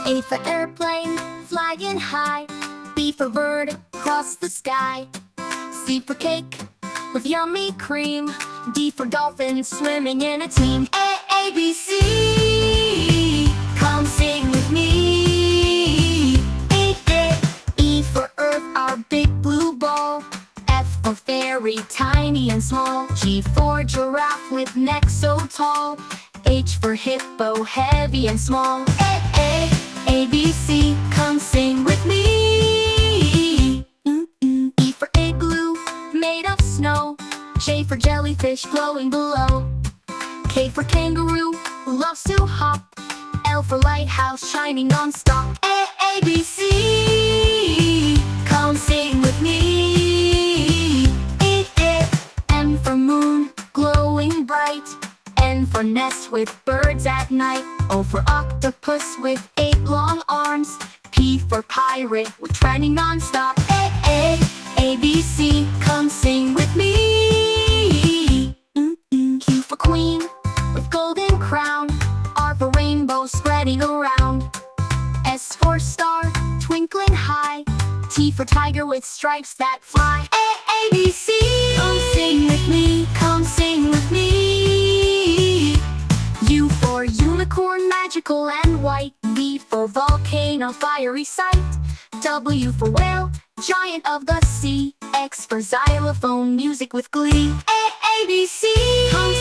A for airplane, flying high. B for bird, across the sky. C for cake, with yummy cream. D for dolphin, swimming in a team. A, B, C, come sing with me. E for earth, our big blue ball. F for fairy, tiny and small. G for giraffe, with neck so tall. H for hippo, heavy and small. A, B, C, come sing with me. E for igloo, made of snow. J for jellyfish, glowing below. K for kangaroo, who loves to hop. L for lighthouse, shining non-stop. A, B, C, come sing with me. M for moon, glowing bright. N for nest, with birds at night. O for octopus, with 8 long arms. P for pirate, with trending non-stop. A, B, C, come sing with me. Q for queen, with golden crown. R for rainbow, spreading around. S for star, twinkling high. T for tiger, with stripes that fly. A, B, C, come sing with me, come sing with me. U for unicorn, magical and white. V for volcano, fiery sight. W for whale, giant of the sea. X for xylophone, music with glee. A, B, C, come